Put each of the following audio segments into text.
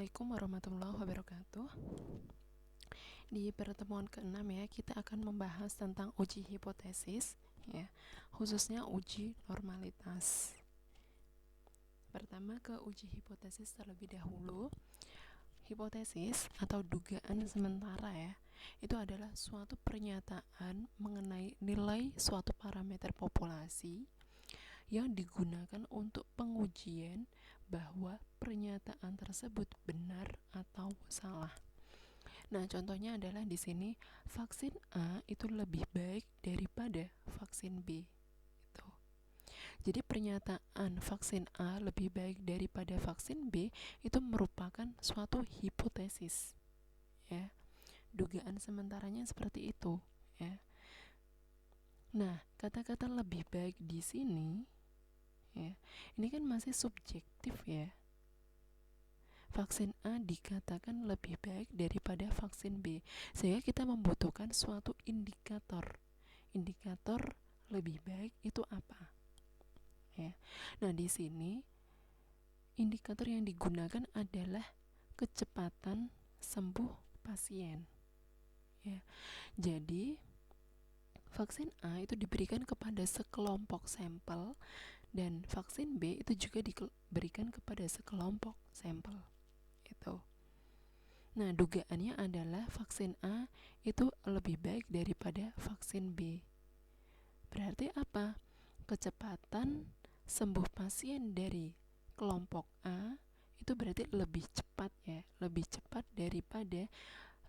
Assalamualaikum warahmatullahi wabarakatuh. Di pertemuan ke-6 ya, kita akan membahas tentang uji hipotesis ya, khususnya uji normalitas. Pertama ke uji hipotesis terlebih dahulu. Hipotesis atau dugaan sementara ya, itu adalah suatu pernyataan mengenai nilai suatu parameter populasi yang digunakan untuk pengujian bahwa pernyataan tersebut benar atau salah. Nah, contohnya adalah di sini vaksin A itu lebih baik daripada vaksin B. Gitu. Jadi pernyataan vaksin A lebih baik daripada vaksin B itu merupakan suatu hipotesis. Ya. Dugaan sementaranya seperti itu, ya. Nah, kata-kata lebih baik di sini ya, ini kan masih subjektif ya. Vaksin A dikatakan lebih baik daripada vaksin B, sehingga kita membutuhkan suatu indikator. Indikator lebih baik itu apa? Ya. Nah, di sini indikator yang digunakan adalah kecepatan sembuh pasien. Ya. Jadi vaksin A itu diberikan kepada sekelompok sampel dan vaksin B itu juga diberikan kepada sekelompok sampel. Itu. Nah, dugaannya adalah vaksin A itu lebih baik daripada vaksin B. Berarti apa? Kecepatan sembuh pasien dari kelompok A itu berarti lebih cepat ya, lebih cepat daripada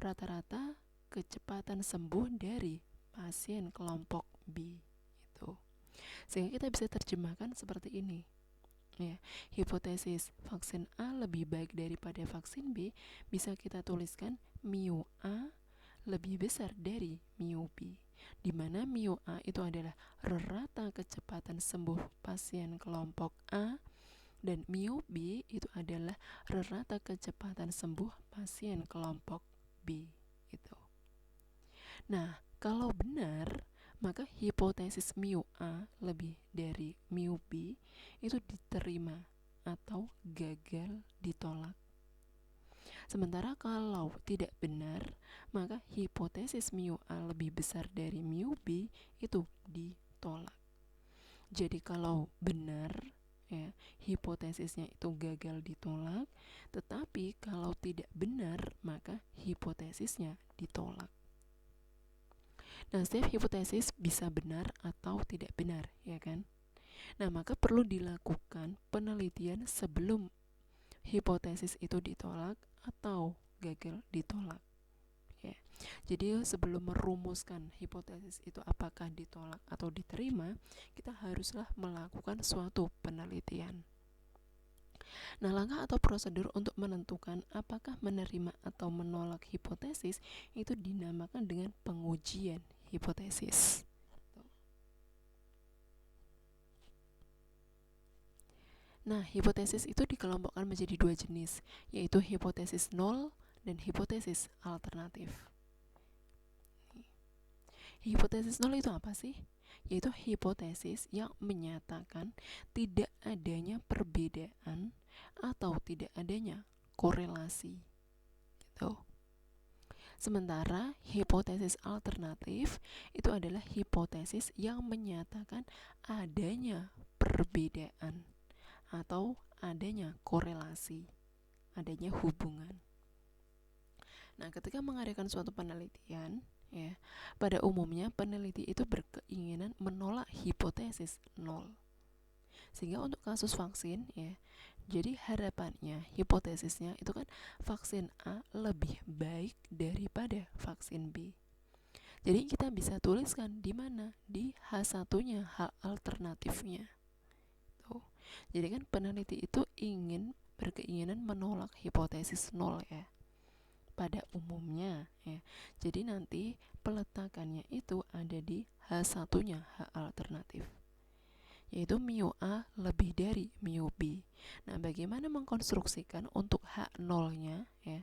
rata-rata kecepatan sembuh dari pasien kelompok B itu. Sehingga kita bisa terjemahkan seperti ini. Ya, hipotesis vaksin A lebih baik daripada vaksin B bisa kita tuliskan mu A lebih besar dari mu B, di mana mu A itu adalah rata kecepatan sembuh pasien kelompok A dan mu B itu adalah rata kecepatan sembuh pasien kelompok B itu. Nah, kalau benar, maka hipotesis mu A lebih dari mu B itu diterima atau gagal ditolak. Sementara kalau tidak benar, maka hipotesis mu A lebih besar dari mu B itu ditolak. Jadi kalau benar ya, hipotesisnya itu gagal ditolak, tetapi kalau tidak benar, maka hipotesisnya ditolak. Nah, setiap hipotesis bisa benar atau tidak benar, ya kan? Nah, maka perlu dilakukan penelitian sebelum hipotesis itu ditolak atau gagal ditolak. Ya. Jadi sebelum merumuskan hipotesis itu apakah ditolak atau diterima, kita haruslah melakukan suatu penelitian. Nah, langkah atau prosedur untuk menentukan apakah menerima atau menolak hipotesis itu dinamakan dengan pengujian hipotesis. Nah, hipotesis itu dikelompokkan menjadi dua jenis, yaitu hipotesis nol dan hipotesis alternatif. Hipotesis nol itu apa sih? Yaitu hipotesis yang menyatakan tidak adanya perbedaan atau tidak adanya korelasi. Gitu. Sementara hipotesis alternatif itu adalah hipotesis yang menyatakan adanya perbedaan atau adanya korelasi, adanya hubungan. Nah, ketika mengadakan suatu penelitian, ya, pada umumnya peneliti itu berkeinginan menolak hipotesis nol. Sehingga untuk kasus vaksin, ya, jadi harapannya, hipotesisnya itu kan vaksin A lebih baik daripada vaksin B. Jadi kita bisa tuliskan di mana? Di H1-nya, H alternatifnya. Tuh. Jadi kan peneliti itu berkeinginan menolak hipotesis nol ya. Pada umumnya ya. Jadi nanti peletakannya itu ada di H1-nya, H alternatif, yaitu mu A lebih dari mu B. Nah, bagaimana mengkonstruksikan untuk H0-nya ya?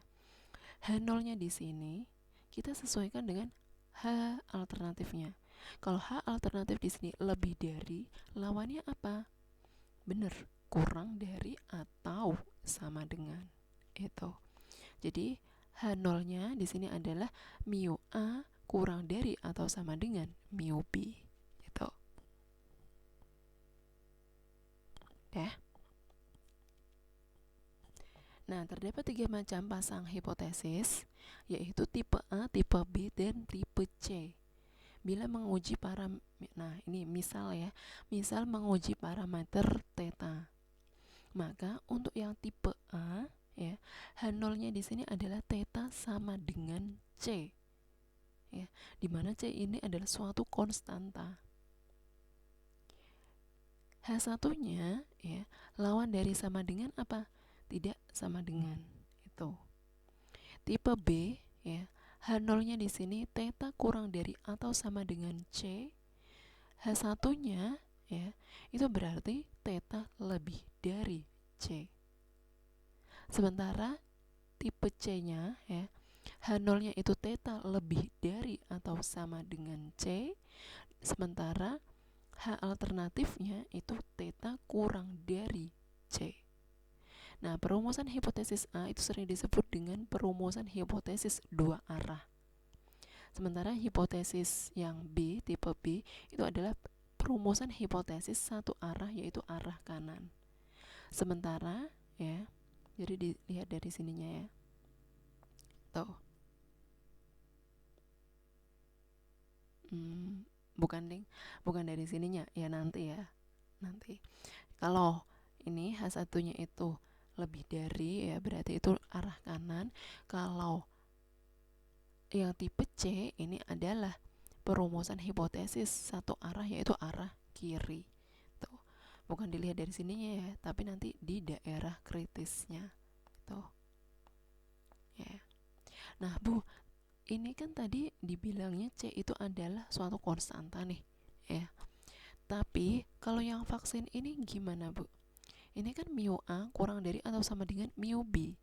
H0-nya di sini kita sesuaikan dengan H alternatifnya. Kalau H alternatif di sini lebih dari, lawannya apa? Bener, kurang dari atau sama dengan. Itu. Jadi H0-nya di sini adalah mu A kurang dari atau sama dengan mu B gitu. Ya. Nah, terdapat 3 macam pasang hipotesis, yaitu tipe A, tipe B, dan tipe C. Bila menguji nah ini misal ya, misal menguji parameter theta, maka untuk yang tipe A ya, H0-nya di sini adalah theta sama dengan C. Ya, dimana C ini adalah suatu konstanta. H1-nya ya, lawan dari sama dengan apa? Tidak sama dengan itu. Tipe B ya, H0-nya di sini theta kurang dari atau sama dengan C. H1-nya ya, itu berarti theta lebih dari C. Sementara tipe C-nya ya, H0-nya itu theta lebih dari atau sama dengan C. Sementara H alternatifnya itu theta kurang dari C. Nah, perumusan hipotesis A itu sering disebut dengan perumusan hipotesis dua arah. Sementara hipotesis yang B, tipe B, itu adalah perumusan hipotesis satu arah, yaitu arah kanan. Sementara ya, jadi dilihat dari sininya ya. Tuh. Bukan dari sininya ya, nanti ya. Nanti. Kalau ini H1-nya itu lebih dari ya, berarti itu arah kanan. Kalau yang tipe C ini adalah perumusan hipotesis satu arah, yaitu arah kiri. Tuh. Bukan dilihat dari sininya ya, tapi nanti di daerah kritisnya. Tuh. Ya. Nah, Bu, ini kan tadi dibilangnya C itu adalah suatu konstanta nih, ya. Tapi kalau yang vaksin ini gimana, Bu? Ini kan mu A kurang dari atau sama dengan mu B.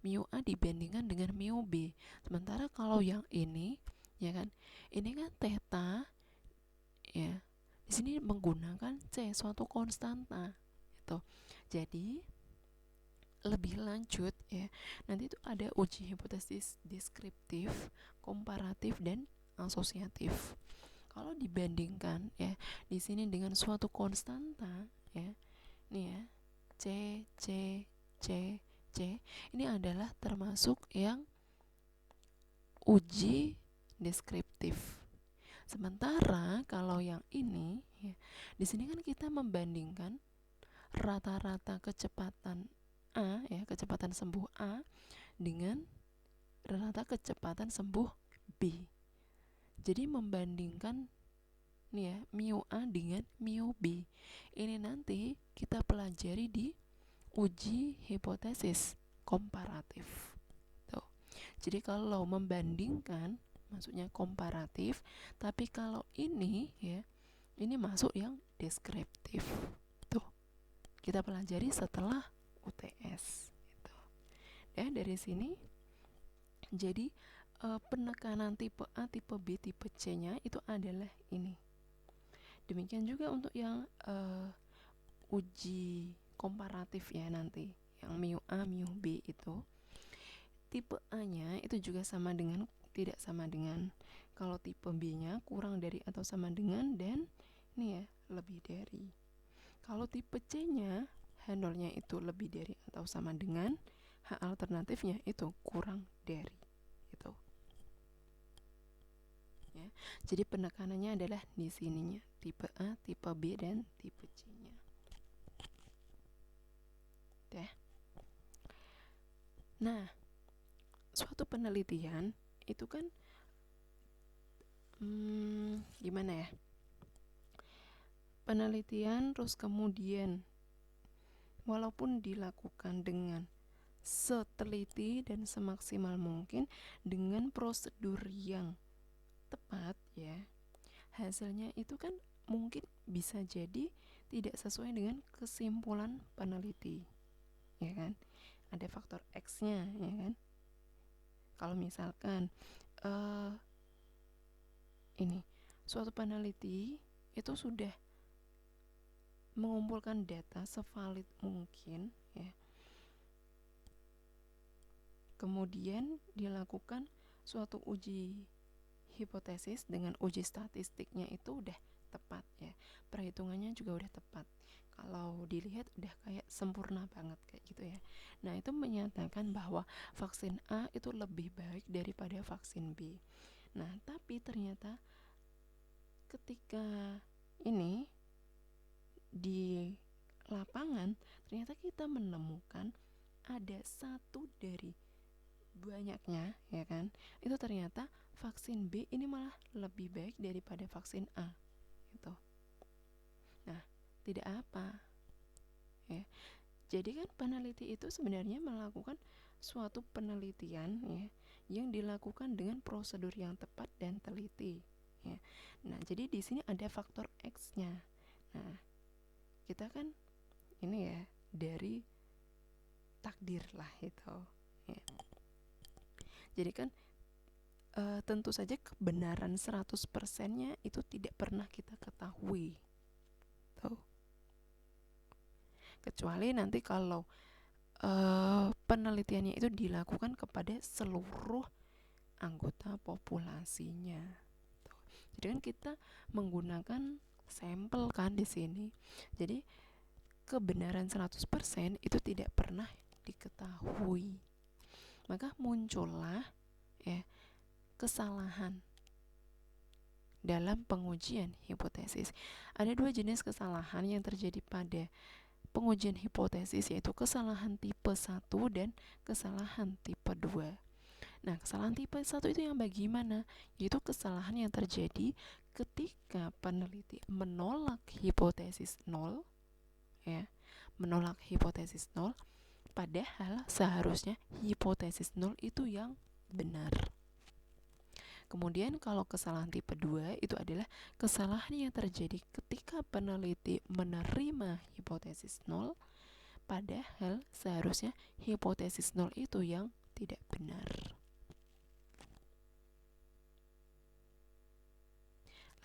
Mu A dibandingkan dengan mu B. Sementara kalau yang ini, ya kan, ini kan theta, ya. Di sini menggunakan C, suatu konstanta, gitu. Jadi lebih lanjut ya, nanti itu ada uji hipotesis deskriptif, komparatif, dan asosiatif. Kalau dibandingkan ya di sini dengan suatu konstanta ya, nih ya, C C C C ini adalah termasuk yang uji deskriptif. Sementara kalau yang ini ya, di sini kan kita membandingkan rata-rata kecepatan A ya, kecepatan sembuh A dengan rata kecepatan sembuh B. Jadi membandingkan nih ya, mu A dengan mu B. Ini nanti kita pelajari di uji hipotesis komparatif. Tuh. Jadi kalau membandingkan maksudnya komparatif, tapi kalau ini ya, ini masuk yang deskriptif. Tuh. Kita pelajari setelah UTS gitu. Dan dari sini jadi penekanan tipe A, tipe B, tipe C-nya itu adalah ini. Demikian juga untuk yang uji komparatif ya, nanti yang mu A, mu B itu. Tipe A-nya itu juga sama dengan, tidak sama dengan. Kalau tipe B-nya kurang dari atau sama dengan, dan ini ya, lebih dari. Kalau tipe C-nya H0-nya itu lebih dari atau sama dengan, H alternatifnya itu kurang dari gitu. Ya. Jadi penekanannya adalah di sininya, tipe A, tipe B, dan tipe C-nya. Deh. Nah, suatu penelitian itu kan gimana ya? Penelitian terus kemudian walaupun dilakukan dengan seteliti dan semaksimal mungkin dengan prosedur yang tepat ya, hasilnya itu kan mungkin bisa jadi tidak sesuai dengan kesimpulan peneliti, ya kan? Ada faktor X-nya, ya kan? Kalau misalkan ini suatu peneliti itu sudah mengumpulkan data sevalid mungkin ya, kemudian dilakukan suatu uji hipotesis dengan uji statistiknya itu udah tepat ya, perhitungannya juga udah tepat, kalau dilihat udah kayak sempurna banget kayak gitu ya. Nah, itu menyatakan bahwa vaksin A itu lebih baik daripada vaksin B. Nah, tapi ternyata ketika ini di lapangan, ternyata kita menemukan ada satu dari banyaknya ya kan, itu ternyata vaksin B ini malah lebih baik daripada vaksin A gitu. Nah, tidak apa ya. Jadi kan peneliti itu sebenarnya melakukan suatu penelitian ya, yang dilakukan dengan prosedur yang tepat dan teliti ya. Nah, jadi di sini ada faktor X-nya. Nah, kita kan ini ya dari takdir lah itu ya. Jadi kan tentu saja kebenaran 100%-nya itu tidak pernah kita ketahui tuh. Kecuali nanti kalau penelitiannya itu dilakukan kepada seluruh anggota populasinya. Tuh. Jadi kan kita menggunakan sampel kan di sini. Jadi kebenaran 100% itu tidak pernah diketahui. Maka muncullah ya kesalahan dalam pengujian hipotesis. Ada dua jenis kesalahan yang terjadi pada pengujian hipotesis, yaitu kesalahan tipe 1 dan kesalahan tipe 2. Nah, kesalahan tipe 1 itu yang bagaimana? Yaitu kesalahan yang terjadi ketika peneliti menolak hipotesis 0 ya, menolak hipotesis 0, padahal seharusnya hipotesis 0 itu yang benar. Kemudian kalau kesalahan tipe 2 itu adalah kesalahan yang terjadi ketika peneliti menerima hipotesis 0, padahal seharusnya hipotesis 0 itu yang tidak benar.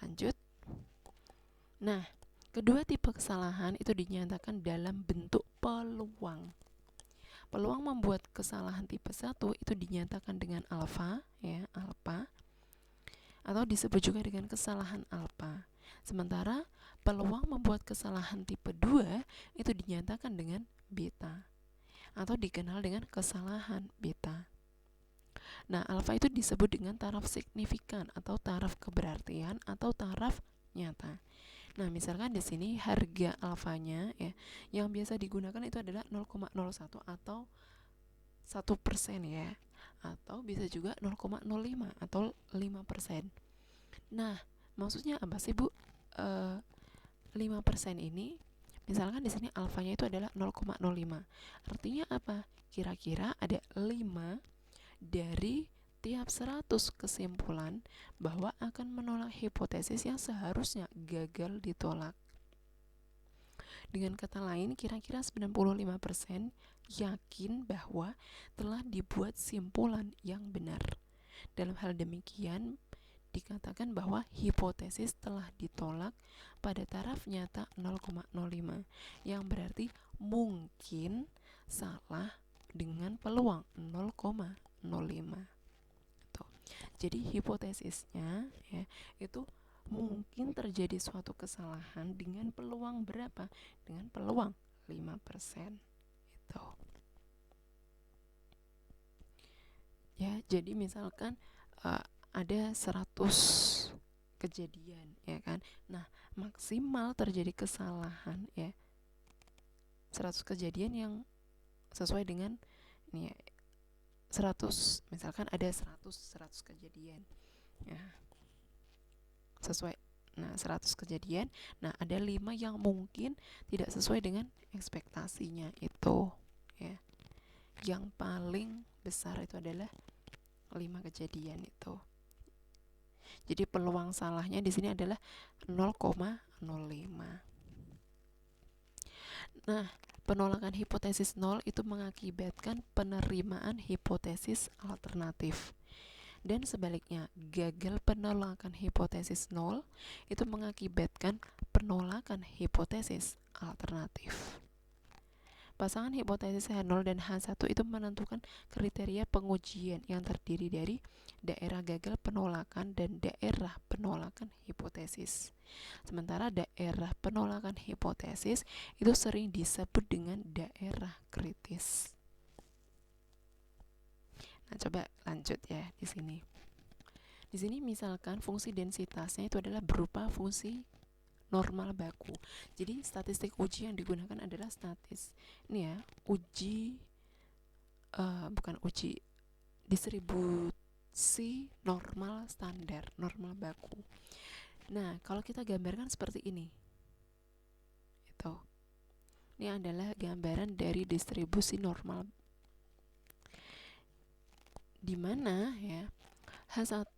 Lanjut. Nah, kedua tipe kesalahan itu dinyatakan dalam bentuk peluang. Peluang membuat kesalahan tipe 1 itu dinyatakan dengan alfa ya, alfa, atau disebut juga dengan kesalahan alfa. Sementara peluang membuat kesalahan tipe 2 itu dinyatakan dengan beta, atau dikenal dengan kesalahan beta. Nah, alfa itu disebut dengan taraf signifikan atau taraf keberartian atau taraf nyata. Nah, misalkan di sini harga alfanya ya, yang biasa digunakan itu adalah 0,01 atau 1% ya, atau bisa juga 0,05 atau 5%. Nah, maksudnya apa sih Bu? 5% ini, misalkan di sini alfanya itu adalah 0,05. Artinya apa? Kira-kira ada 5 dari tiap 100 kesimpulan bahwa akan menolak hipotesis yang seharusnya gagal ditolak. Dengan kata lain, kira-kira 95% yakin bahwa telah dibuat simpulan yang benar. Dalam hal demikian, dikatakan bahwa hipotesis telah ditolak pada taraf nyata 0,05, yang berarti mungkin salah dengan peluang 0,05. Tuh. Jadi hipotesisnya ya, itu mungkin terjadi suatu kesalahan dengan peluang berapa? Dengan peluang 5%. Itu. Ya, jadi misalkan ada 100 kejadian ya kan. Nah, maksimal terjadi kesalahan ya 100 kejadian yang sesuai dengan ini ya, 100, misalkan ada 100 kejadian ya, sesuai. Nah, 100 kejadian, nah ada 5 yang mungkin tidak sesuai dengan ekspektasinya itu ya. Yang paling besar itu adalah 5 kejadian itu. Jadi peluang salahnya di sini adalah 0,05. Nah, penolakan hipotesis 0 itu mengakibatkan penerimaan hipotesis alternatif. Dan sebaliknya, gagal penolakan hipotesis 0 itu mengakibatkan penolakan hipotesis alternatif. pasangan hipotesis H0 dan H1 itu menentukan kriteria pengujian yang terdiri dari daerah gagal penolakan dan daerah penolakan hipotesis. Sementara daerah penolakan hipotesis itu sering disebut dengan daerah kritis. Nah, coba lanjut ya di sini. Di sini misalkan fungsi densitasnya itu adalah berupa fungsi normal baku. Jadi statistik uji yang digunakan adalah ini ya, bukan uji, distribusi normal standar, normal baku. Nah, kalau kita gambarkan seperti ini, ini adalah gambaran dari distribusi normal, di mana ya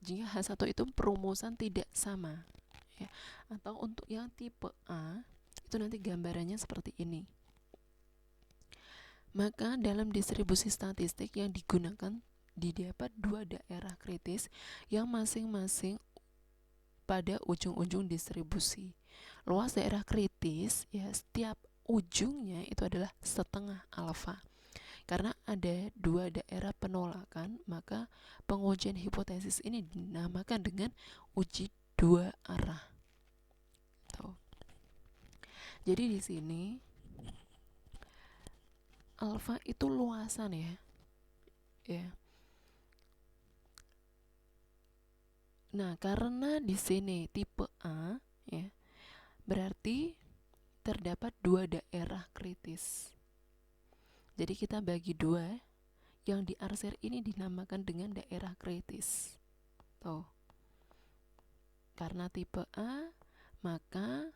jika H1 itu perumusan tidak sama ya, atau untuk yang tipe A itu nanti gambarannya seperti ini. Maka dalam distribusi statistik yang digunakan didapat dua daerah kritis yang masing-masing pada ujung-ujung distribusi. Luas daerah kritis ya, setiap ujungnya itu adalah setengah alfa. Karena ada dua daerah penolakan, maka pengujian hipotesis ini dinamakan dengan uji dua arah. Jadi di sini alfa itu luasan ya. Nah, karena di sini tipe A ya, berarti terdapat dua daerah kritis. Jadi kita bagi dua, yang diarsir ini dinamakan dengan daerah kritis. Karena tipe A, maka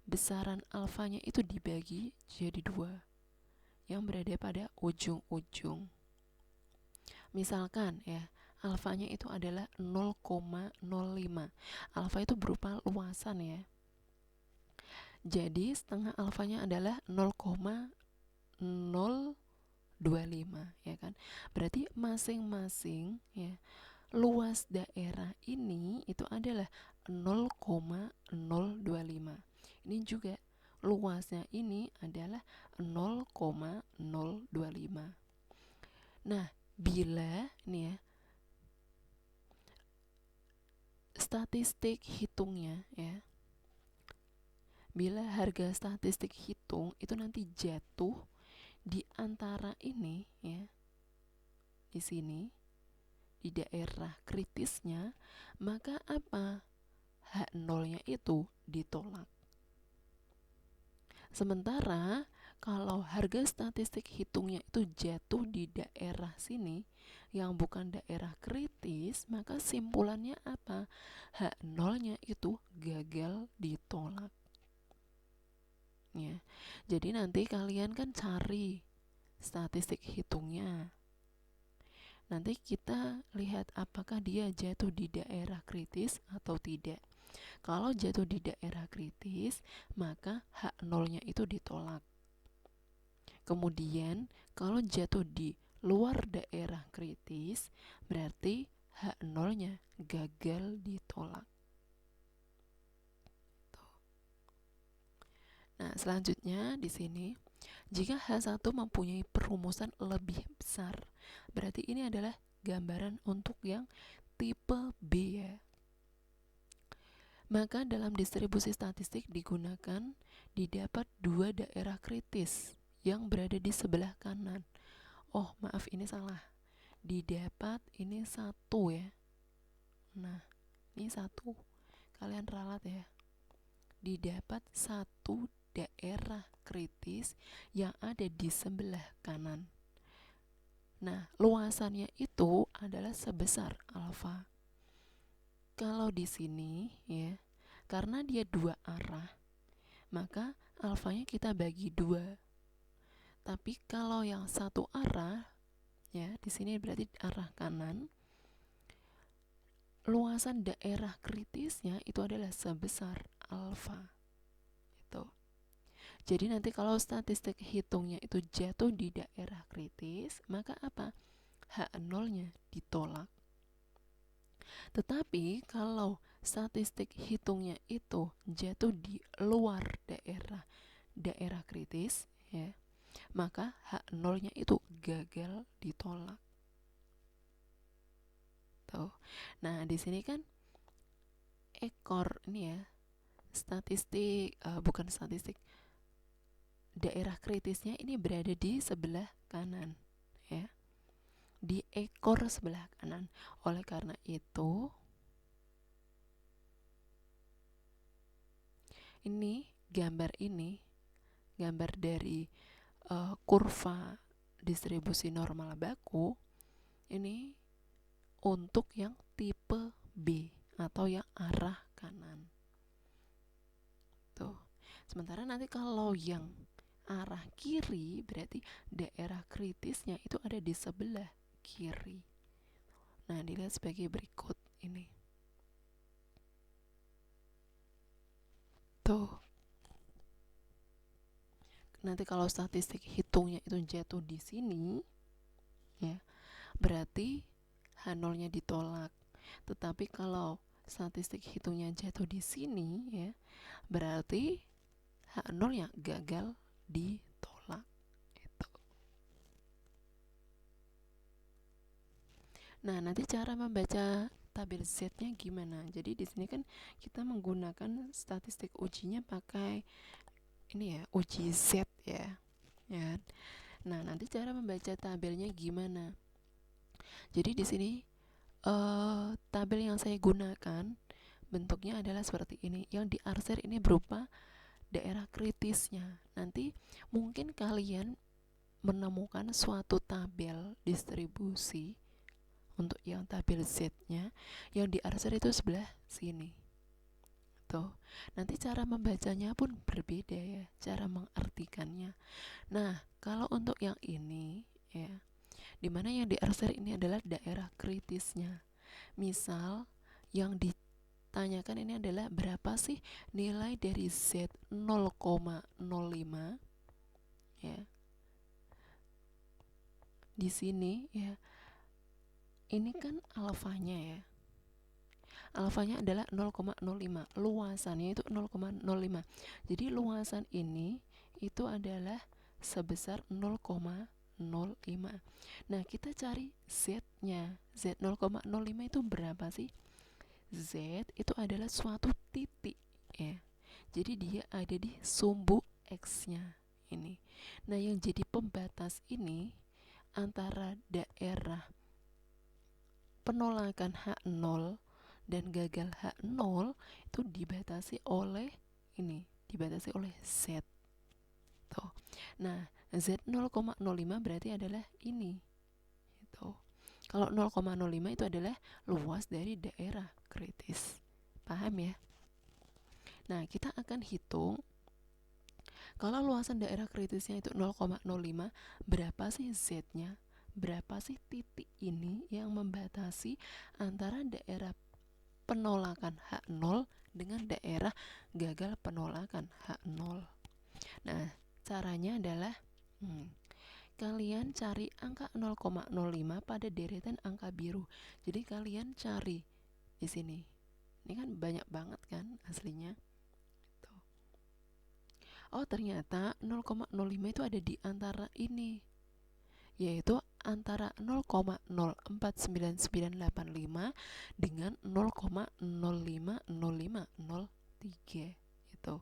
besaran alfanya itu dibagi jadi dua, yang berada pada ujung-ujung. Misalkan ya, alfanya itu adalah 0,05. Alfa itu berupa luasan ya. Jadi setengah alfanya adalah 0,025 ya kan. Berarti masing-masing ya luas daerah ini itu adalah 0,025. Ini juga luasnya ini adalah 0,025. Nah, bila ini ya statistik hitungnya ya, bila harga statistik hitung itu nanti jatuh di antara ini ya, di sini di daerah kritisnya, maka apa? H0-nya itu ditolak. Sementara kalau harga statistik hitungnya itu jatuh di daerah sini yang bukan daerah kritis, maka simpulannya apa? H0-nya itu gagal ditolak. Ya. Jadi nanti kalian kan cari statistik hitungnya. Nanti kita lihat apakah dia jatuh di daerah kritis atau tidak. Kalau jatuh di daerah kritis, maka H0-nya itu ditolak. Kemudian kalau jatuh di luar daerah kritis, berarti H0-nya gagal ditolak. Nah, selanjutnya di sini, jika H1 mempunyai perumusan lebih besar, berarti ini adalah gambaran untuk yang tipe B ya. Maka dalam distribusi statistik digunakan didapat dua daerah kritis yang berada di sebelah kanan. Oh, maaf, ini salah. Didapat ini satu ya. Nah, ini satu. Kalian ralat ya. Didapat satu daerah kritis yang ada di sebelah kanan. Nah, luasannya itu adalah sebesar alfa. Kalau di sini ya, karena dia dua arah, maka alfanya kita bagi dua. Tapi kalau yang satu arah ya, di sini berarti arah kanan, luasan daerah kritisnya itu adalah sebesar alfa. Jadi nanti kalau statistik hitungnya itu jatuh di daerah kritis, maka apa? H0-nya ditolak. Tetapi kalau statistik hitungnya itu jatuh di luar daerah kritis ya, maka H0-nya itu gagal ditolak. Tuh. Nah, di sini kan ekor ini ya, statistik bukan statistik. Daerah kritisnya ini berada di sebelah kanan, ya. Di ekor sebelah kanan. Oleh karena itu, ini gambar dari kurva distribusi normal baku ini untuk yang tipe B atau yang arah kanan. Tuh. Sementara nanti kalau yang arah kiri berarti daerah kritisnya itu ada di sebelah kiri. Nah, dilihat sebagai berikut ini. Tuh. Nanti kalau statistik hitungnya itu jatuh di sini, ya, berarti H0-nya ditolak. Tetapi kalau statistik hitungnya jatuh di sini, ya, berarti H0-nya gagal ditolak. Itu. Nah, nanti cara membaca tabel Z-nya gimana? Jadi di sini kan kita menggunakan statistik ujinya pakai ini ya, uji Z ya. Ya. Nah, nanti cara membaca tabelnya gimana? Jadi di sini tabel yang saya gunakan bentuknya adalah seperti ini. Yang diarsir ini berupa daerah kritisnya. Nanti mungkin kalian menemukan suatu tabel distribusi untuk yang tabel Z-nya yang diarsir itu sebelah sini. Tuh. Nanti cara membacanya pun berbeda ya, cara mengartikannya. Nah, kalau untuk yang ini ya, dimana yang diarsir ini adalah daerah kritisnya. Misal yang ditanyakan ini adalah berapa sih nilai dari Z 0,05 ya. Di sini ya. Ini kan alfanya ya. Alfanya adalah 0,05, luasannya itu 0,05. Jadi luasan ini itu adalah sebesar 0,05. Nah, kita cari Z-nya. Z 0,05 itu berapa sih? Z itu adalah suatu titik ya. Jadi dia ada di sumbu X-nya ini. Nah, yang jadi pembatas ini antara daerah penolakan H0 dan gagal H0 itu dibatasi oleh ini, dibatasi oleh Z. Tuh. Nah, Z 0,05 berarti adalah ini. Itu. Kalau 0,05 itu adalah luas dari daerah kritis. Paham ya? Nah, kita akan hitung kalau luasan daerah kritisnya itu 0,05, berapa sih Z-nya? Berapa sih titik ini yang membatasi antara daerah penolakan H0 dengan daerah gagal penolakan H0. Nah, caranya adalah kalian cari angka 0,05 pada deretan angka biru. Jadi kalian cari di sini. Ini kan banyak banget kan aslinya. Tuh. Oh, ternyata 0,05 itu ada di antara ini, yaitu antara 0,049985 dengan 0,050503 itu.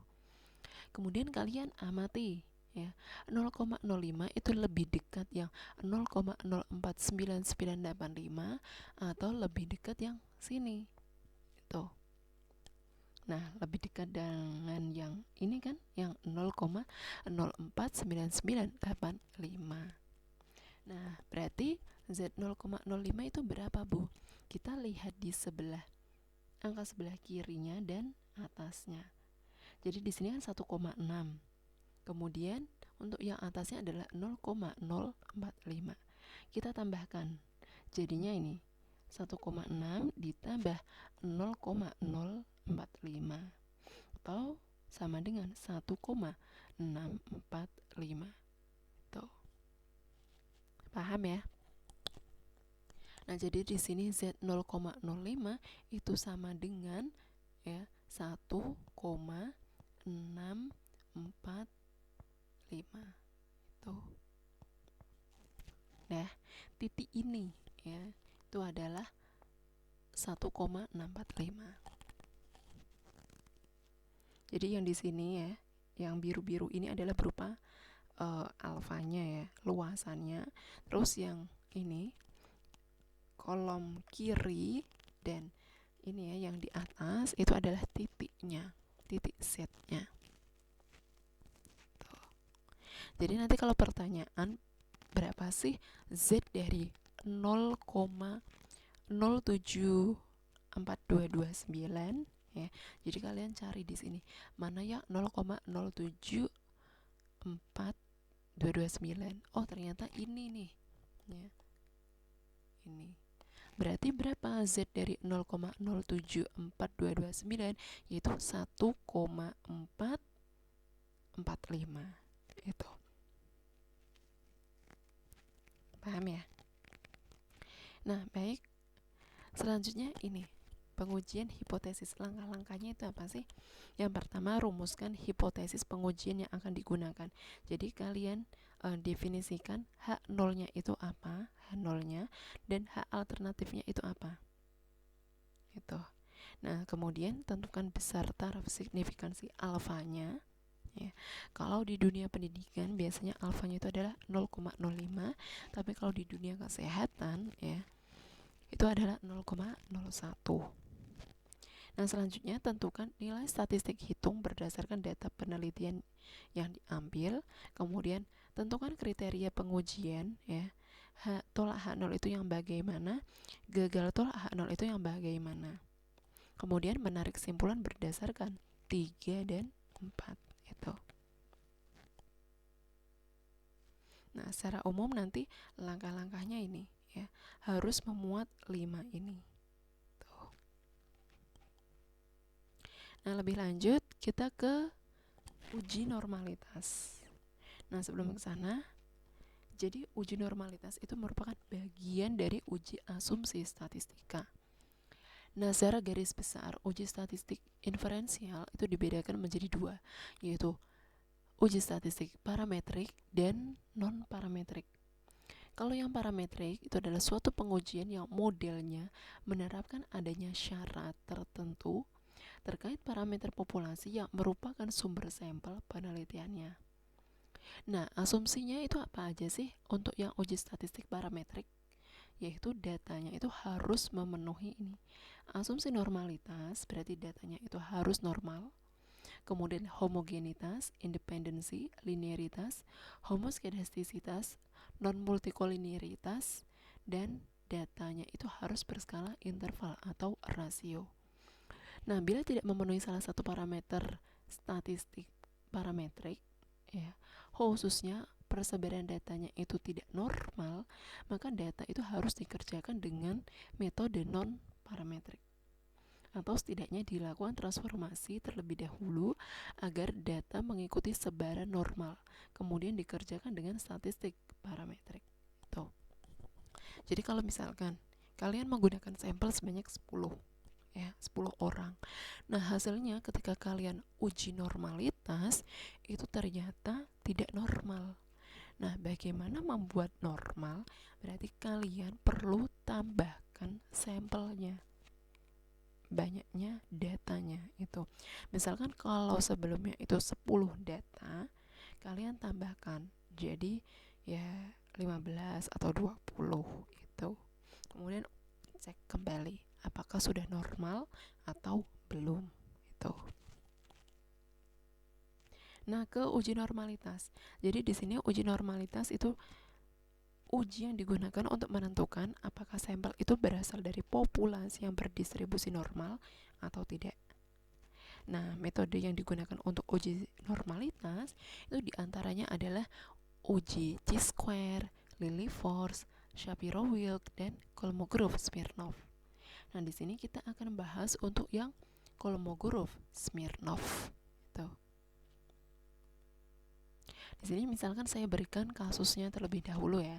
Kemudian kalian amati ya, 0,05 itu lebih dekat yang 0,049985 atau lebih dekat yang sini. Itu. Nah, lebih dekat dengan yang ini kan, yang 0,049985. Nah, berarti Z 0,05 itu berapa, Bu? Kita lihat di sebelah angka sebelah kirinya dan atasnya. Jadi di sini kan 1,6. Kemudian untuk yang atasnya adalah 0,045. Kita tambahkan. Jadinya ini 1,6 ditambah 0,045 atau sama dengan 1,645. Tuh. Paham ya? Nah, jadi di sini Z 0,05 itu sama dengan ya 1,645. Itu. Tuh. Nah, titik ini ya, itu adalah 1,645. Jadi yang di sini ya, yang biru-biru ini adalah berupa alfanya ya, luasannya. Terus yang ini kolom kiri dan ini ya yang di atas itu adalah titiknya, titik setnya. Tuh. Jadi nanti kalau pertanyaan berapa sih Z dari 0,074229 ya. Jadi kalian cari di sini mana ya 0,074229. Oh, ternyata ini nih. Ya. Ini. Berarti berapa Z dari 0,074229 yaitu 1,445. Itu. Paham ya? Nah, baik. Selanjutnya ini, pengujian hipotesis. Langkah-langkahnya itu apa sih? Yang pertama, rumuskan hipotesis pengujian yang akan digunakan. Jadi kalian definisikan H0-nya itu apa, H0-nya, dan H alternatifnya itu apa. Gitu. Nah, kemudian tentukan besar taraf signifikansi alfanya. Ya. Kalau di dunia pendidikan biasanya alfanya itu adalah 0,05, tapi kalau di dunia kesehatan ya itu adalah 0,01. Nah, selanjutnya tentukan nilai statistik hitung berdasarkan data penelitian yang diambil. Kemudian tentukan kriteria pengujian ya. Tolak H0 itu yang bagaimana, gagal tolak H0 itu yang bagaimana. Kemudian menarik kesimpulan berdasarkan 3 dan 4 itu. Nah, secara umum nanti langkah-langkahnya ini ya, harus memuat 5 ini. Tuh. Nah, lebih lanjut kita ke uji normalitas. Nah, sebelum ke sana, jadi uji normalitas itu merupakan bagian dari uji asumsi statistika. Nah, secara garis besar, uji statistik inferensial itu dibedakan menjadi 2, yaitu uji statistik parametrik dan non-parametrik. Kalau yang parametrik itu adalah suatu pengujian yang modelnya menerapkan adanya syarat tertentu terkait parameter populasi yang merupakan sumber sampel penelitiannya. Nah, asumsinya itu apa aja sih untuk yang uji statistik parametrik? Yaitu datanya itu harus memenuhi ini. Asumsi normalitas berarti datanya itu harus normal. Kemudian homogenitas, independensi, linearitas, homoskedastisitas, non-multikolinearitas, dan datanya itu harus berskala interval atau rasio. Nah, bila tidak memenuhi salah satu parameter statistik parametrik, ya, khususnya persebaran datanya itu tidak normal, maka data itu harus dikerjakan dengan metode non-parametrik. Atau setidaknya dilakukan transformasi terlebih dahulu agar data mengikuti sebaran normal, kemudian dikerjakan dengan statistik parametrik. Tuh. Jadi kalau misalkan kalian menggunakan sampel sebanyak 10 ya, 10 orang. Nah, hasilnya ketika kalian uji normalitas itu ternyata tidak normal. Nah, bagaimana membuat normal? Berarti kalian perlu tambahkan sampelnya, banyaknya datanya itu. Misalkan kalau sebelumnya itu 10 data, kalian tambahkan jadi ya 15 atau 20 itu. Kemudian cek kembali apakah sudah normal atau belum itu. Nah, ke uji normalitas. Jadi di sini uji normalitas itu uji yang digunakan untuk menentukan apakah sampel itu berasal dari populasi yang berdistribusi normal atau tidak. Nah, metode yang digunakan untuk uji normalitas itu diantaranya adalah uji Chi-square, Lilliefors, Shapiro-Wilk, dan Kolmogorov-Smirnov. Nah, di sini kita akan bahas untuk yang Kolmogorov-Smirnov. Tuh. Di sini misalkan saya berikan kasusnya terlebih dahulu ya.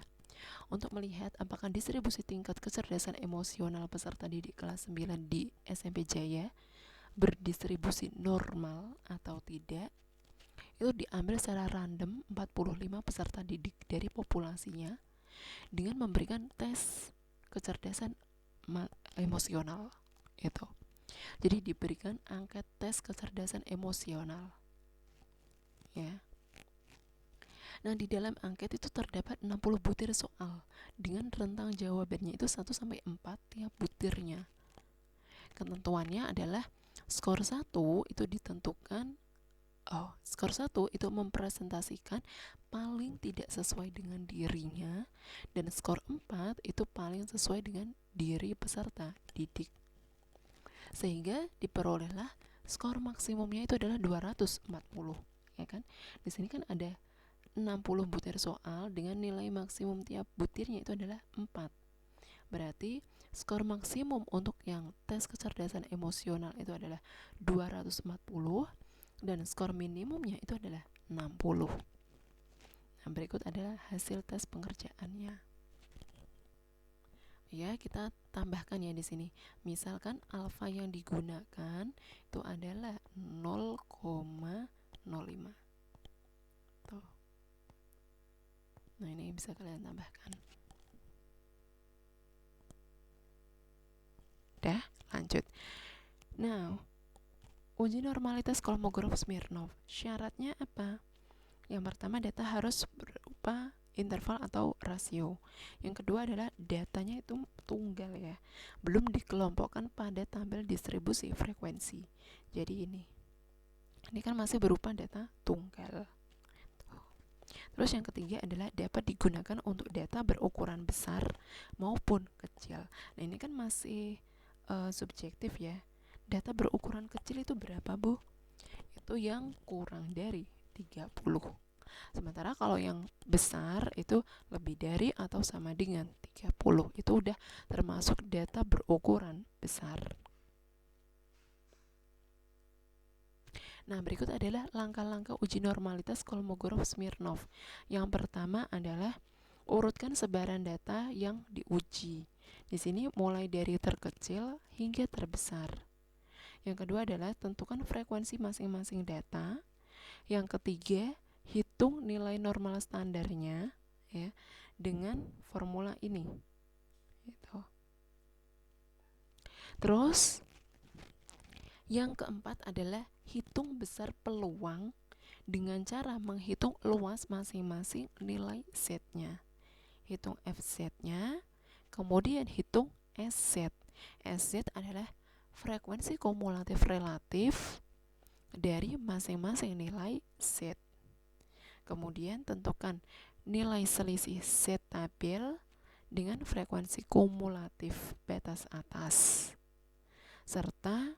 Untuk melihat apakah distribusi tingkat kecerdasan emosional peserta didik kelas 9 di SMP Jaya berdistribusi normal atau tidak, itu diambil secara random 45 peserta didik dari populasinya dengan memberikan tes kecerdasan emosional itu. Jadi diberikan angket tes kecerdasan emosional ya. Nah, di dalam angket itu terdapat 60 butir soal dengan rentang jawabannya itu 1 sampai 4 tiap butirnya. Ketentuannya adalah skor 1 itu ditentukan skor 1 itu mempresentasikan paling tidak sesuai dengan dirinya, dan skor 4 itu paling sesuai dengan diri peserta didik. Sehingga diperolehlah skor maksimumnya itu adalah 240, ya kan? Di sini kan ada 60 butir soal dengan nilai maksimum tiap butirnya itu adalah 4. Berarti skor maksimum untuk yang tes kecerdasan emosional itu adalah 240 dan skor minimumnya itu adalah 60. Nah, berikut adalah hasil tes pengerjaannya. Ya, kita tambahkan ya di sini. Misalkan alfa yang digunakan itu adalah 0,05. Tuh. Nah, ini bisa kalian tambahkan. Dah, lanjut. Now, uji normalitas Kolmogorov-Smirnov. Syaratnya apa? Yang pertama, data harus berupa interval atau rasio. Yang kedua adalah datanya itu tunggal ya, belum dikelompokkan pada tabel distribusi frekuensi. Jadi ini kan masih berupa data tunggal. Terus yang ketiga adalah dapat digunakan untuk data berukuran besar maupun kecil. Nah, ini kan masih subjektif ya. Data berukuran kecil itu berapa, Bu? Itu yang kurang dari 30. Sementara kalau yang besar itu lebih dari atau sama dengan 30. Itu udah termasuk data berukuran besar. Nah, berikut adalah langkah-langkah uji normalitas Kolmogorov-Smirnov. Yang pertama adalah urutkan sebaran data yang diuji. Di sini mulai dari terkecil hingga terbesar. Yang kedua adalah tentukan frekuensi masing-masing data. Yang ketiga, hitung nilai normal standarnya ya dengan formula ini. Gitu. Terus yang keempat adalah hitung besar peluang dengan cara menghitung luas masing-masing nilai Z-nya. Hitung FZ-nya, kemudian hitung SZ. SZ adalah frekuensi kumulatif relatif dari masing-masing nilai Z. Kemudian tentukan nilai selisih Z tabel dengan frekuensi kumulatif batas atas. Serta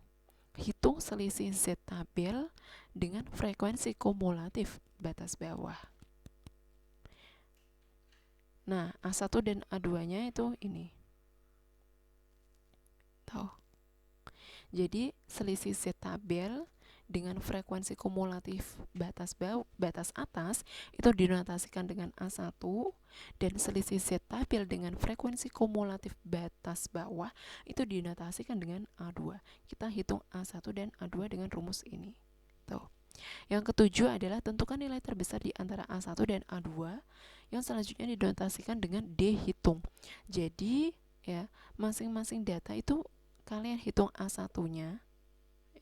hitung selisih Z tabel dengan frekuensi kumulatif batas bawah. Nah, A1 dan A2-nya itu ini. Tuh. Jadi, selisih Z tabel dengan frekuensi kumulatif batas atas itu dinotasikan dengan A1, dan selisih Z tabel dengan frekuensi kumulatif batas bawah itu dinotasikan dengan A2. Kita hitung A1 dan A2 dengan rumus ini. Tuh. Yang ketujuh adalah tentukan nilai terbesar di antara A1 dan A2 yang selanjutnya dinotasikan dengan D hitung. Jadi, ya, masing-masing data itu kalian hitung A1-nya,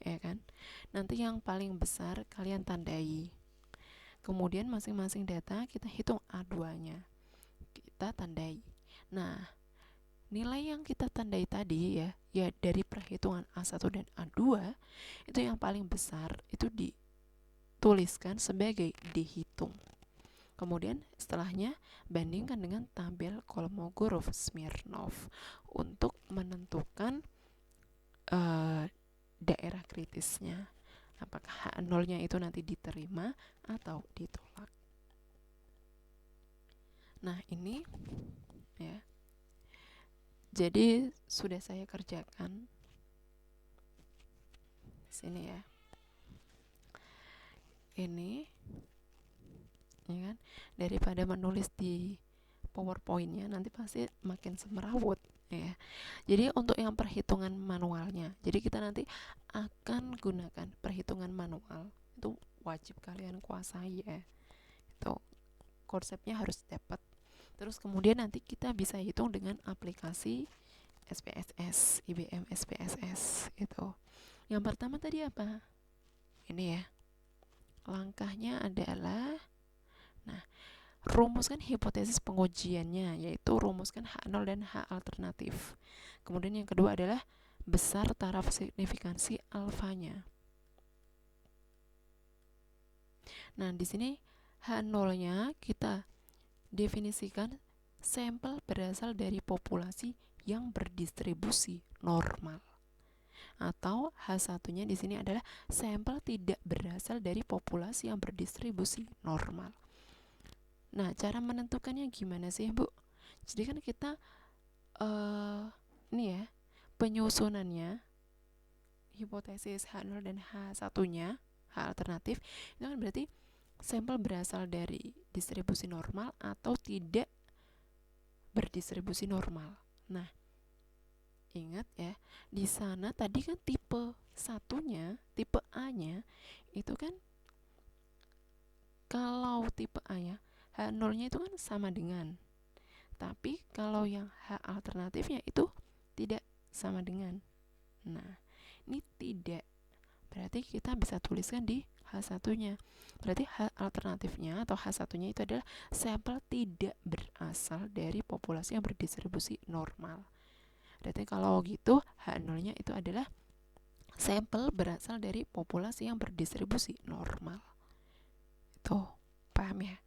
ya kan? Nanti yang paling besar kalian tandai. Kemudian masing-masing data kita hitung A2-nya. Kita tandai. Nah, nilai yang kita tandai tadi ya dari perhitungan A1 dan A2 itu yang paling besar itu dituliskan sebagai dihitung. Kemudian setelahnya bandingkan dengan tabel Kolmogorov-Smirnov untuk menentukan daerah kritisnya. Apakah H0-nya itu nanti diterima atau ditolak. Nah, ini ya. Jadi sudah saya kerjakan sini ya. Ini ya kan, daripada menulis di PowerPoint-nya nanti pasti makin semerawut ya. Jadi untuk yang perhitungan manualnya, jadi kita nanti akan gunakan perhitungan manual itu wajib kalian kuasai ya. Itu konsepnya harus dapat. Terus kemudian nanti kita bisa hitung dengan aplikasi SPSS, IBM SPSS itu. Yang pertama tadi apa? Ini ya. Langkahnya adalah, nah, rumuskan hipotesis pengujiannya, yaitu rumuskan H0 dan H alternatif. Kemudian yang kedua adalah besar taraf signifikansi alfanya. Nah, di sini H0-nya kita definisikan sampel berasal dari populasi yang berdistribusi normal. Atau H1-nya di sini adalah sampel tidak berasal dari populasi yang berdistribusi normal. Nah, cara menentukannya gimana sih, Bu? Jadi kan kita ini ya, penyusunannya hipotesis H0 dan H1-nya, H alternatif, itu kan berarti sampel berasal dari distribusi normal atau tidak berdistribusi normal. Nah, ingat ya, di sana tadi kan tipe satunya, tipe A-nya itu kan, kalau tipe A ya, H0-nya itu kan sama dengan. Tapi kalau yang H alternatifnya itu tidak sama dengan. Nah, ini tidak. Berarti kita bisa tuliskan di H1-nya. Berarti H alternatifnya atau H1-nya itu adalah sampel tidak berasal dari populasi yang berdistribusi normal. Berarti kalau gitu H0-nya itu adalah sampel berasal dari populasi yang berdistribusi normal. Tuh, paham ya?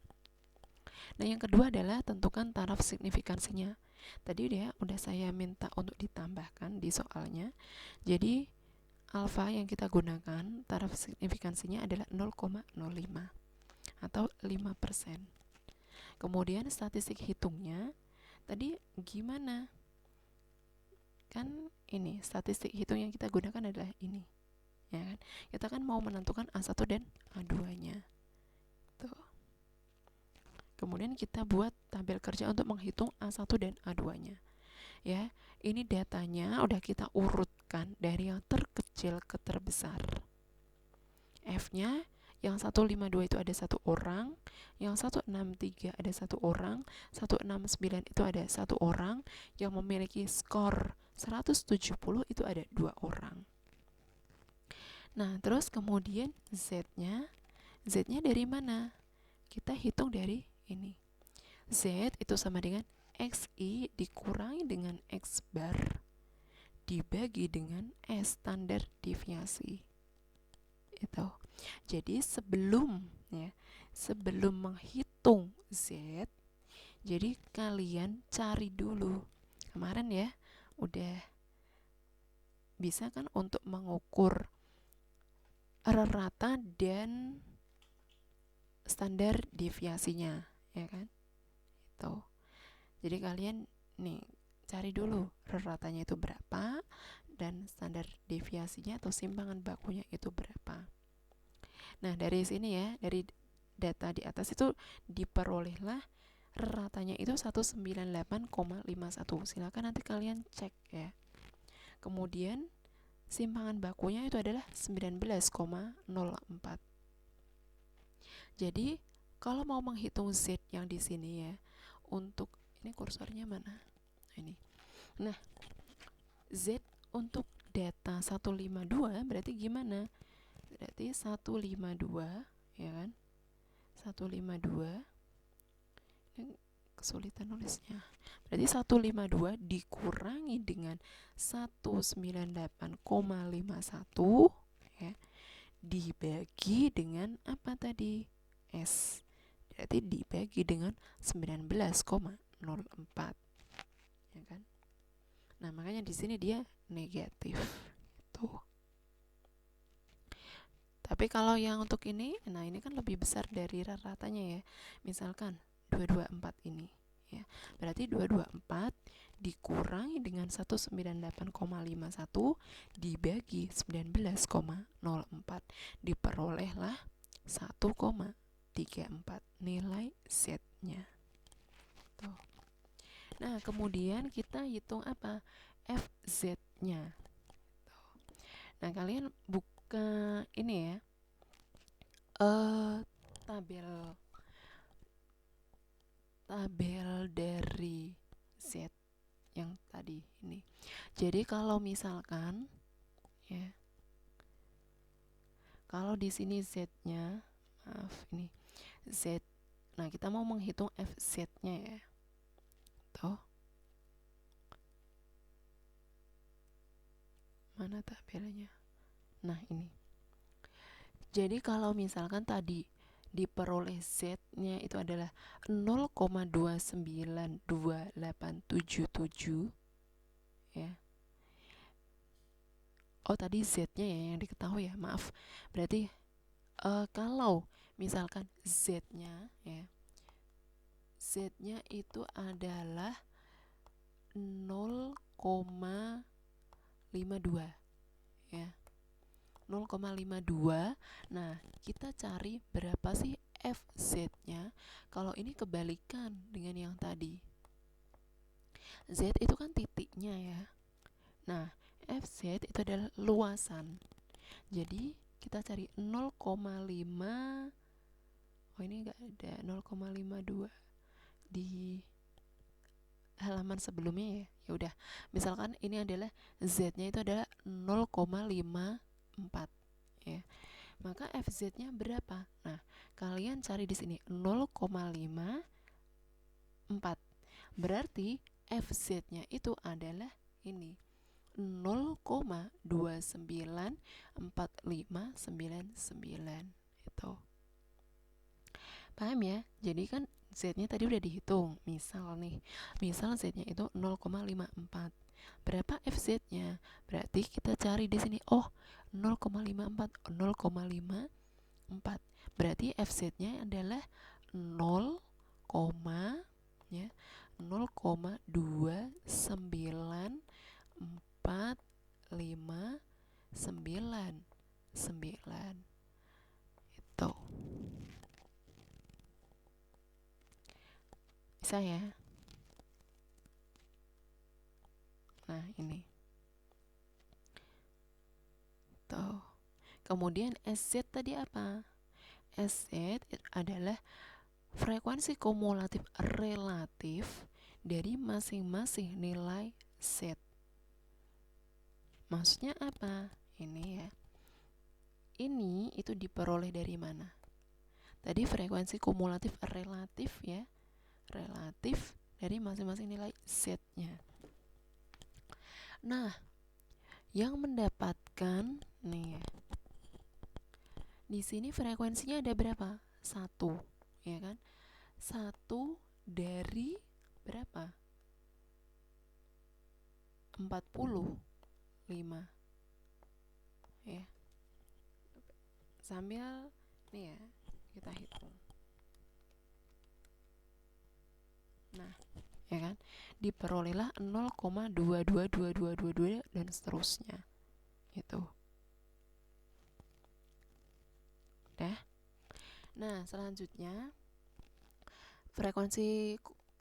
Nah, yang kedua adalah tentukan taraf signifikansinya. Tadi udah saya minta untuk ditambahkan di soalnya. Jadi alfa yang kita gunakan taraf signifikansinya adalah 0,05 atau 5%. Kemudian statistik hitungnya tadi gimana? Kan ini statistik hitung yang kita gunakan adalah ini. Ya kan? Kita kan mau menentukan A1 dan A2-nya. Tuh. Kemudian kita buat tabel kerja untuk menghitung A1 dan A2-nya. Ya, ini datanya udah kita urutkan dari yang terkecil ke terbesar. F-nya yang 152 itu ada 1 orang, yang 163 ada 1 orang, 169 itu ada 1 orang, yang memiliki skor 170 itu ada 2 orang. Nah, terus kemudian Z-nya dari mana? Kita hitung dari ini. Z itu sama dengan XI dikurangi dengan X bar dibagi dengan S standar deviasi. Itu. Jadi sebelum menghitung Z, jadi kalian cari dulu. Kemarin ya udah bisa kan untuk mengukur rata dan standar deviasinya, ya kan? Itu. Jadi kalian nih cari dulu ratanya itu berapa dan standar deviasinya atau simpangan bakunya itu berapa. Nah, dari sini ya, dari data di atas itu diperolehlah ratanya itu 198,51. Silakan nanti kalian cek ya. Kemudian simpangan bakunya itu adalah 19,04. Jadi kalau mau menghitung Z yang di sini ya, untuk ini kursornya mana? Ini. Nah, Z untuk data 152 berarti gimana? Berarti 152 ya kan? 152 ini kesulitan nulisnya. Berarti 152 dikurangi dengan 198,51 ya, dibagi dengan apa tadi? S. Berarti dibagi dengan 19,04. Ya kan? Nah, makanya di sini dia negatif. Tuh. Tapi kalau yang untuk ini, nah ini kan lebih besar dari ratanya ya. Misalkan 224 ini ya. Berarti 224 dikurangi dengan 198,51 dibagi 19,04 diperolehlah 1,34 nilai Z-nya. Tuh. Nah, kemudian kita hitung apa? FZ-nya. Tuh. Nah, kalian buka ini ya. tabel dari Z yang tadi ini. Jadi kalau misalkan ya, kalau di sini Z-nya, maaf ini Z. Nah, kita mau menghitung FZ-nya ya. Tuh. Mana tabelnya? Nah, ini. Jadi kalau misalkan tadi diperoleh Z-nya itu adalah 0,292877 ya. Oh, tadi Z-nya ya yang diketahui ya, maaf. Berarti kalau misalkan Z-nya ya, Z-nya itu adalah 0,52 ya. 0,52. Nah, kita cari berapa sih FZ-nya. Kalau ini kebalikan dengan yang tadi. Z itu kan titiknya ya. Nah, FZ itu adalah luasan. Jadi, kita cari 0,5. Oh, ini enggak ada 0,52 di halaman sebelumnya ya. Ya udah, misalkan ini adalah Z-nya itu adalah 0,54 ya. Maka FZ-nya berapa? Nah, kalian cari di sini 0,54. Berarti FZ-nya itu adalah ini 0,294599 itu. Paham ya? Jadi kan Z-nya tadi udah dihitung. Misal Z-nya itu 0,54. Berapa FZ-nya? Berarti kita cari di sini. Oh, 0,54. Berarti FZ-nya adalah 0, ya 0,294599 itu. Bisa ya? Nah, ini tuh. Kemudian SZ tadi apa? SZ adalah frekuensi kumulatif relatif dari masing-masing nilai Z. Maksudnya apa? Ini ya. Ini itu diperoleh dari mana? Tadi frekuensi kumulatif relatif ya. Relatif dari masing-masing nilai Z-nya. Nah, yang mendapatkan nih ya, di sini frekuensinya ada berapa? 1, ya kan? 1 dari berapa? 45 ya. Sambil nih ya, kita hitung. Nah, ya kan? Diperolehlah 0,222222 dan seterusnya. Itu. Udah. Nah, selanjutnya frekuensi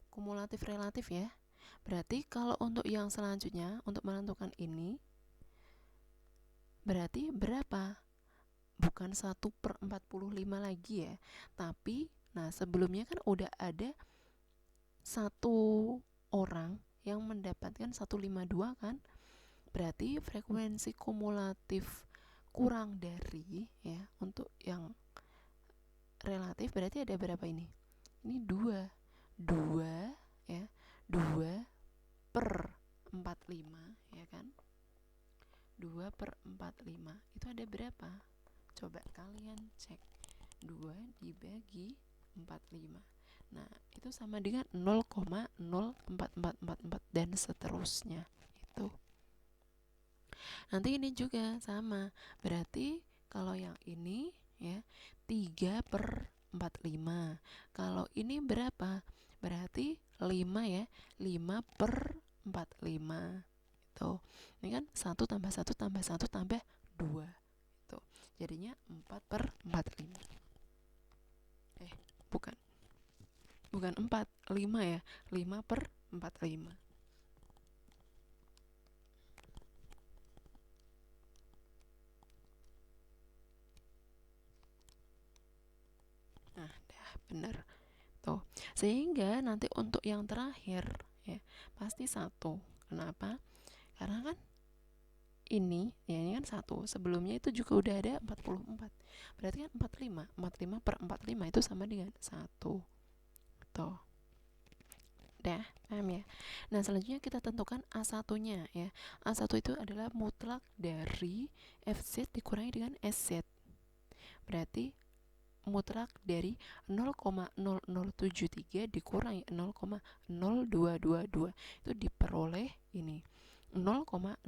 kumulatif relatif ya. Berarti kalau untuk yang selanjutnya, untuk menentukan ini, berarti berapa? Bukan 1/45 lagi ya. Tapi, nah sebelumnya kan udah ada satu orang yang mendapatkan 152 kan. Berarti frekuensi kumulatif kurang dari ya, untuk yang relatif berarti ada berapa ini? Ini 2 ya, 2/45 ya kan. 2/45 itu ada berapa? Coba kalian cek. 2 dibagi 45. Nah, itu sama dengan 0,04444 dan seterusnya. Itu. Nanti ini juga sama. Berarti kalau yang ini ya 3/45. Kalau ini berapa? Berarti 5 ya. 5/45. Itu. Ini kan 1 tambah 1 tambah 1 tambah 2. Itu. Jadinya 4/45. Bukan. Bukan 4, 5 ya. 5/45. benar. Tuh. Sehingga nanti untuk yang terakhir ya pasti 1. Kenapa? Karena kan ini kan 1. Sebelumnya itu juga udah ada 44. Berarti kan 45. 45 per 45 itu sama dengan 1. Tuh. Udah, paham ya? Nah, selanjutnya kita tentukan A1-nya ya. A1 itu adalah mutlak dari FZ dikurangi dengan SZ. Berarti mutlak dari 0,0073 dikurangi 0,0222 itu diperoleh ini 0,0149.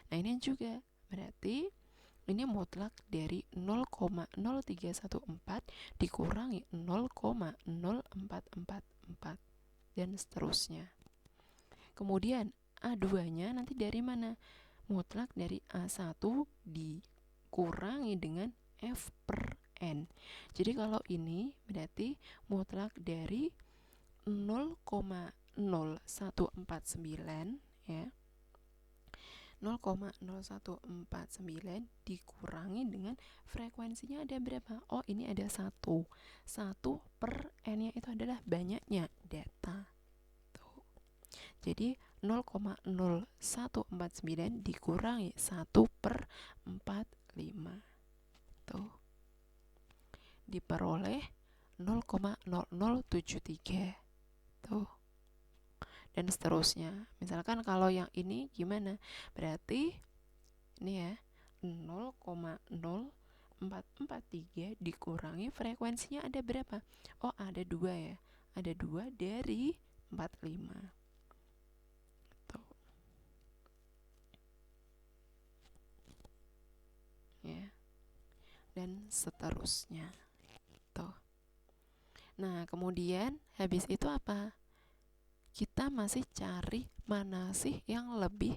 Nah, ini juga berarti ini mutlak dari 0,0314 dikurangi 0,0444 dan seterusnya. Kemudian A2-nya nanti dari mana? Mutlak dari A1 dikurangi dengan F per N. Jadi kalau ini berarti mutlak dari 0,0149 ya. 0,0149 dikurangi dengan frekuensinya ada berapa? Oh, ini ada 1. 1 per N-nya itu adalah banyaknya data. Tuh. Jadi 0,0149 dikurangi 1 per 45. Tuh. Diperoleh 0,0073. Tuh. Dan seterusnya. Misalkan kalau yang ini gimana? Berarti ini ya 0,0443 dikurangi frekuensinya ada berapa? Oh, ada 2 ya. Ada 2 dari 45. Tuh. Ya. Dan seterusnya. Tuh. Nah, kemudian habis itu apa? Kita masih cari mana sih yang lebih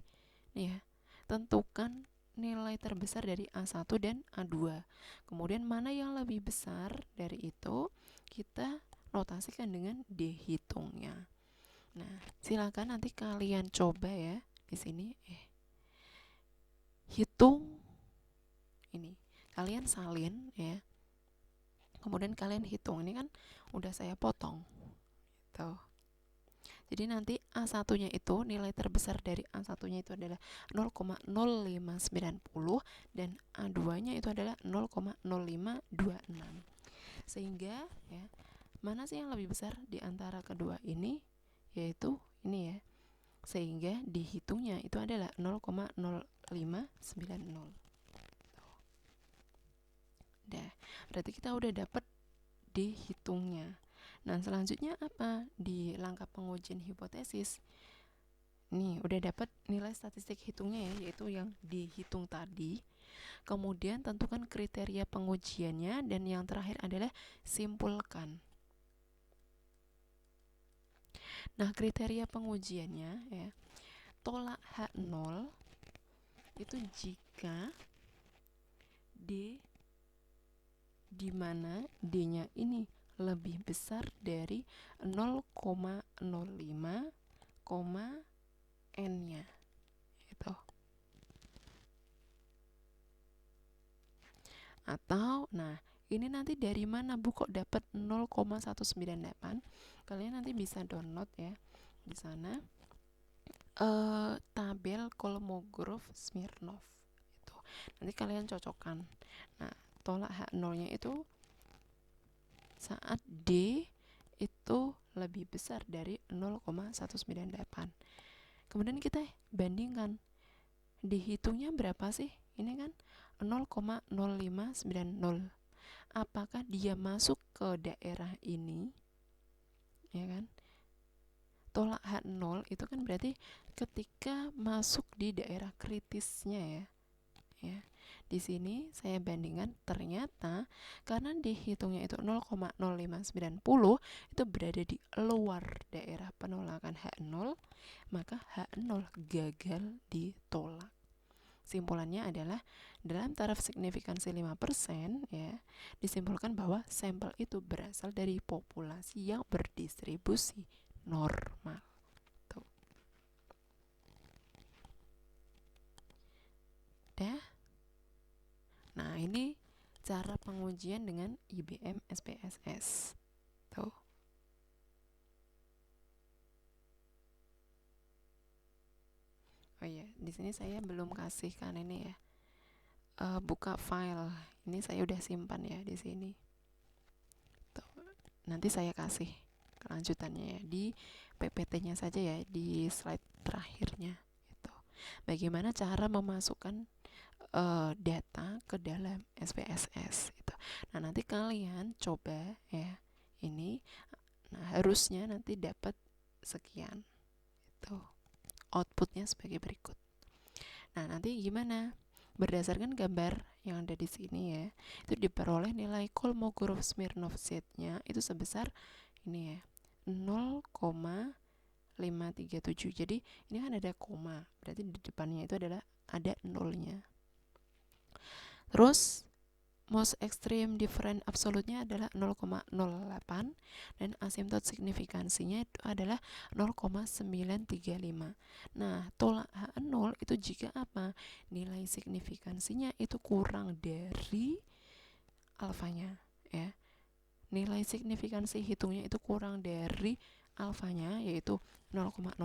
nih ya. Tentukan nilai terbesar dari A1 dan A2. Kemudian mana yang lebih besar dari itu kita notasikan dengan dihitungnya. Nah, silakan nanti kalian coba ya di sini hitung ini. Kalian salin ya. Kemudian kalian hitung. Ini kan udah saya potong. Tuh. Jadi nanti A1-nya itu nilai terbesar dari A1-nya itu adalah 0,0590 dan A2-nya itu adalah 0,0526. Sehingga ya, mana sih yang lebih besar di antara kedua ini? Yaitu ini ya. Sehingga dihitungnya itu adalah 0,0590. Dah, berarti kita udah dapat dihitungnya. Nah, selanjutnya apa? Di langkah pengujian hipotesis. Nih, udah dapat nilai statistik hitungnya ya, yaitu yang dihitung tadi. Kemudian tentukan kriteria pengujiannya dan yang terakhir adalah simpulkan. Nah, kriteria pengujiannya ya. Tolak H0 itu jika D di mana D-nya ini lebih besar dari 0,05, N-nya itu. Atau nah, ini nanti dari mana Bu kok dapat 0,198? Kalian nanti bisa download ya di sana tabel Kolmogorov-Smirnov itu. Nanti kalian cocokkan. Nah, tolak H0-nya itu saat D itu lebih besar dari 0,198. Kemudian kita bandingkan dihitungnya berapa sih? Ini kan 0,0590. Apakah dia masuk ke daerah ini? Ya kan? Tolak H0 itu kan berarti ketika masuk di daerah kritisnya ya. Ya. Di sini saya bandingkan ternyata karena dihitungnya itu 0,0590 itu berada di luar daerah penolakan H0, maka H0 gagal ditolak. Simpulannya adalah dalam taraf signifikansi 5% ya, disimpulkan bahwa sampel itu berasal dari populasi yang berdistribusi normal. Tuh. Dah. Nah, ini cara pengujian dengan IBM SPSS. Tuh. Oh iya, di sini saya belum kasihkan ini ya. Buka file. Ini saya udah simpan ya di sini. Tuh. Nanti saya kasih kelanjutannya ya di PPT-nya saja ya, di slide terakhirnya itu. Bagaimana cara memasukkan data ke dalam SPSS itu. Nah, nanti kalian coba ya. Ini harusnya nanti dapat sekian. Itu. Outputnya sebagai berikut. Nah, nanti gimana? Berdasarkan gambar yang ada di sini ya, itu diperoleh nilai Kolmogorov-Smirnov Z-nya itu sebesar ini ya, 0,537. Jadi ini kan ada koma, berarti di depannya itu adalah ada nolnya. Terus most extreme difference absolutnya adalah 0,08 dan asymptot signifikansinya itu adalah 0,935. Nah, tolak H0 itu jika apa? Nilai signifikansinya itu kurang dari alfanya ya. Nilai signifikansi hitungnya itu kurang dari alfanya yaitu 0,05.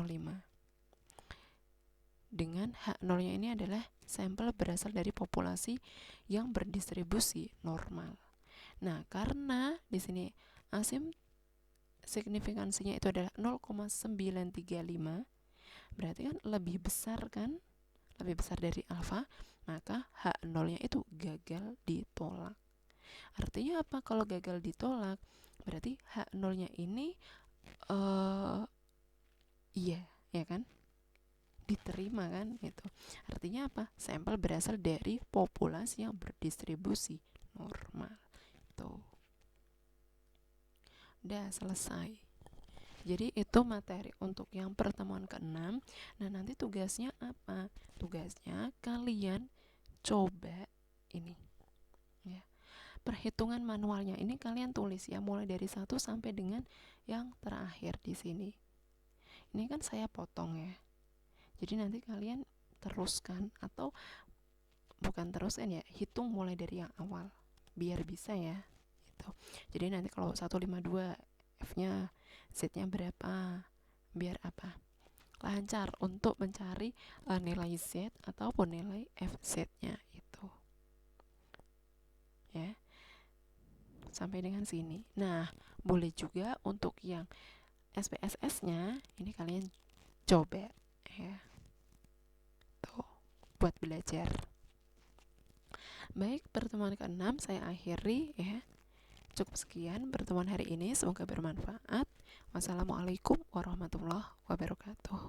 Dengan H0-nya ini adalah sampel berasal dari populasi yang berdistribusi normal. Nah, karena di sini asymptot signifikansinya itu adalah 0,935, berarti kan lebih besar kan? Lebih besar dari alfa, maka H0-nya itu gagal ditolak. Artinya apa kalau gagal ditolak? Berarti H0-nya ini iya, ya kan? Diterima kan itu. Artinya apa? Sampel berasal dari populasi yang berdistribusi normal. Tuh. Udah selesai. Jadi itu materi untuk yang pertemuan ke-6. Nah, nanti tugasnya apa? Tugasnya kalian coba ini ya. Perhitungan manualnya ini kalian tulis ya, mulai dari 1 sampai dengan yang terakhir di sini. Ini kan saya potong ya. Jadi nanti kalian teruskan atau bukan teruskan ya, hitung mulai dari yang awal biar bisa ya. Gitu. Jadi nanti kalau 152 F-nya, Z-nya berapa? Biar apa? Lancar untuk mencari nilai Z ataupun nilai FZ-nya itu. Ya. Sampai dengan sini. Nah, boleh juga untuk yang SPSS-nya ini kalian coba ya. Tuh, buat belajar. Baik, pertemuan ke-6 saya akhiri ya. Cukup sekian pertemuan hari ini, semoga bermanfaat. Wassalamualaikum warahmatullahi wabarakatuh.